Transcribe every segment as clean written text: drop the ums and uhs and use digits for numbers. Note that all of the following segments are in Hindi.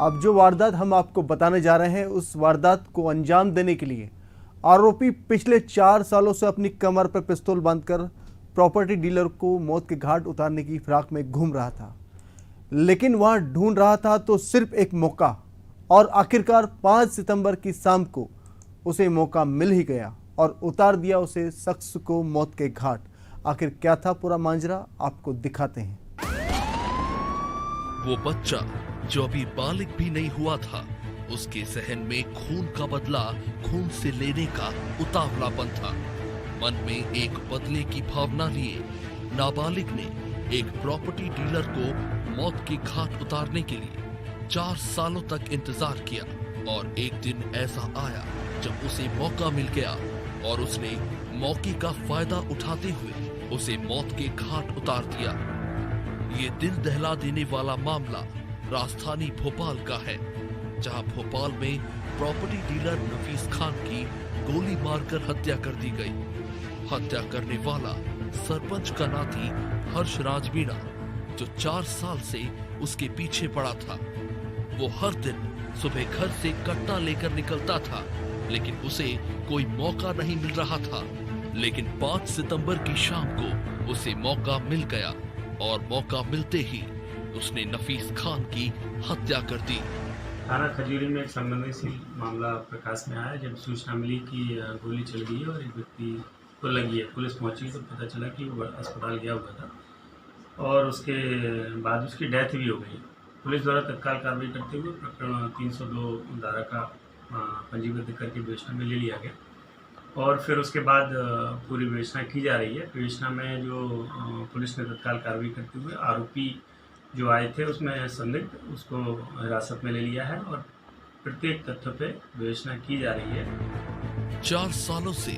अब जो वारदात हम आपको बताने जा रहे हैं, उस वारदात को अंजाम देने के लिए आरोपी पिछले 4 सालों से अपनी कमर पर पिस्तौल बांधकर प्रॉपर्टी डीलर को मौत के घाट उतारने की फिराक में घूम रहा था। लेकिन वह ढूंढ रहा था तो सिर्फ एक मौका, और आखिरकार 5 सितंबर की शाम को उसे मौका मिल ही गया और उतार दिया उसे शख्स को मौत के घाट। आखिर क्या था पूरा मांजरा, आपको दिखाते हैं। वो बच्चा जो अभी बालिग भी नहीं हुआ था, उसके जहन में खून का बदला खून से लेने का उतावलापन था। मन में एक बदले की भावना लिए नाबालिग ने एक प्रॉपर्टी डीलर को मौत के घाट उतारने के लिए 4 सालों तक इंतजार किया, और एक दिन ऐसा आया जब उसे मौका मिल गया और उसने मौके का फायदा उठाते हुए उसे मौत के घाट उतार दिया। ये दिल दहला देने वाला मामला राजधानी भोपाल का है, जहां भोपाल में प्रॉपर्टी डीलर नफीस खान की गोली मारकर हत्या कर दी गई। हत्या करने वाला सरपंच का नाती हर्ष राज मीणा, जो 4 साल से उसके पीछे पड़ा था। वो हर दिन सुबह घर से कट्टा लेकर निकलता था, लेकिन उसे कोई मौका नहीं मिल रहा था। लेकिन 5 सितंबर की शाम को उसे मौका मिल गया, और मौका मिलते ही उसने नफीस खान की हत्या कर दी। थाना खजूरी में एक संवेदनशील मामला प्रकाश में आया, जब सूचना मिली कि गोली चल गई है और एक व्यक्ति को लगी है। पुलिस पहुंची तो पता चला कि वो अस्पताल गया हुआ था और उसके बाद उसकी डेथ भी हो गई। पुलिस द्वारा तत्काल कार्रवाई करते हुए प्रकरण 302 धारा का पंजीबद्ध करके विवेचना में ले लिया गया, और फिर उसके बाद पूरी विवेचना की जा रही है। विवेचना में जो पुलिस ने तत्काल कार्रवाई करते हुए आरोपी जो आए थे उसमें संदिग्ध उसको हिरासत में ले लिया है, और प्रत्येक तथ्य पे विवेचना की जा रही है। 4 सालों से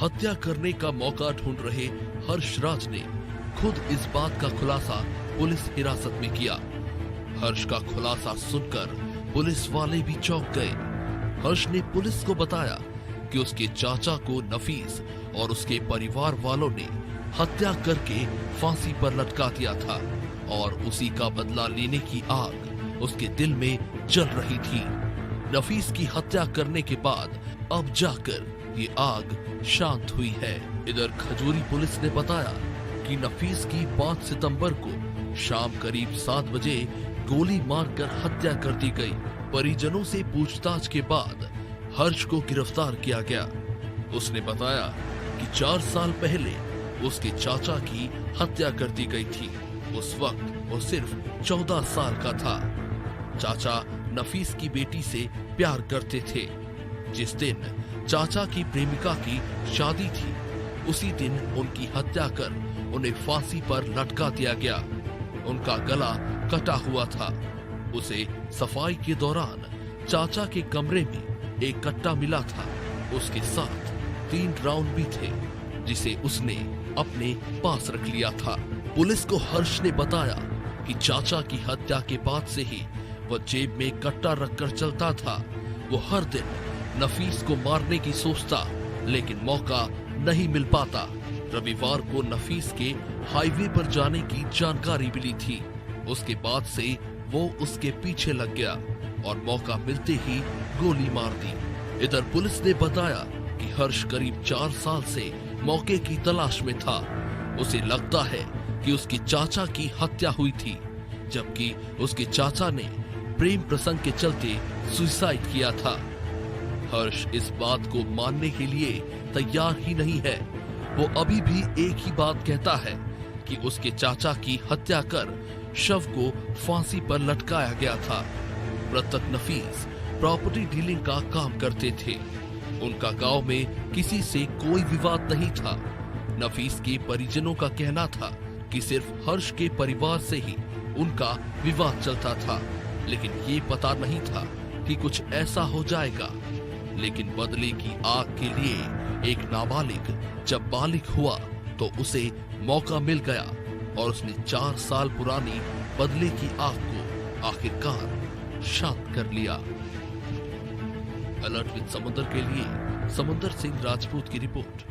हत्या करने का मौका ढूंढ रहे हर्ष राज ने खुद इस बात का खुलासा पुलिस हिरासत में किया। हर्ष का खुलासा सुनकर पुलिस वाले भी चौंक गए। हर्ष ने पुलिस को बताया कि उसके चाचा को नफीस और उसके परिवार वालों ने हत्या करके फांसी पर लटका दिया था, और उसी का बदला लेने की आग उसके दिल में जल रही थी। नफीस की हत्या करने के बाद अब जाकर ये आग शांत हुई है। इधर खजूरी पुलिस ने बताया कि नफीस की 5 सितंबर को शाम करीब 7 बजे गोली मारकर हत्या कर दी गई। परिजनों से पूछताछ के बाद हर्ष को गिरफ्तार किया गया। उसने बताया कि 4 साल पहले उसके चाचा की हत्या कर दी गई थी। उस वक्त वो सिर्फ 14 साल का था। चाचा नफीस की बेटी से प्यार करते थे। जिस दिन चाचा की प्रेमिका की शादी थी, उसी दिन उनकी हत्या कर उन्हें फांसी पर लटका दिया गया। उनका गला कटा हुआ था। उसे सफाई के दौरान चाचा के कमरे में एक कट्टा मिला था। उसके साथ 3 राउंड भी थे, जिसे उसने अपने पास रख लिया था। पुलिस को हर्ष ने बताया कि चाचा की हत्या के बाद से ही वह जेब में कट्टा रखकर चलता था। वो हर दिन नफीस को मारने की सोचता, लेकिन मौका नहीं मिल पाता। रविवार को नफीस के हाईवे पर जाने की जानकारी मिली थी। उसके बाद से वो उसके पीछे लग गया और मौका मिलते ही गोली मार दी। इधर पुलिस ने बताया कि हर्ष करीब 4 साल से मौके की तलाश में था। उसे लगता है कि उसके चाचा की हत्या हुई थी, जबकि उसके चाचा ने प्रेम प्रसंग के चलते सुसाइड किया था। हर्ष इस बात को मानने के लिए तैयार ही नहीं है। वो अभी भी एक ही बात कहता है कि उसके चाचा की हत्या कर शव को फांसी पर लटकाया गया था। मृतक नफीस प्रॉपर्टी डीलिंग का काम करते थे। उनका गांव में किसी से कोई विवाद नहीं था। नफीस के परिजनों का कहना था कि सिर्फ हर्ष के परिवार से ही उनका विवाद चलता था, लेकिन ये पता नहीं था कि कुछ ऐसा हो जाएगा। लेकिन बदले की आग के लिए एक नाबालिग जब बालिग हुआ तो उसे मौका मिल गया, और उसने 4 साल पुरानी बदले की आग को आखिरकार शांत कर लिया। अलर्ट विद समुंदर के लिए समंदर सिंह राजपूत की रिपोर्ट।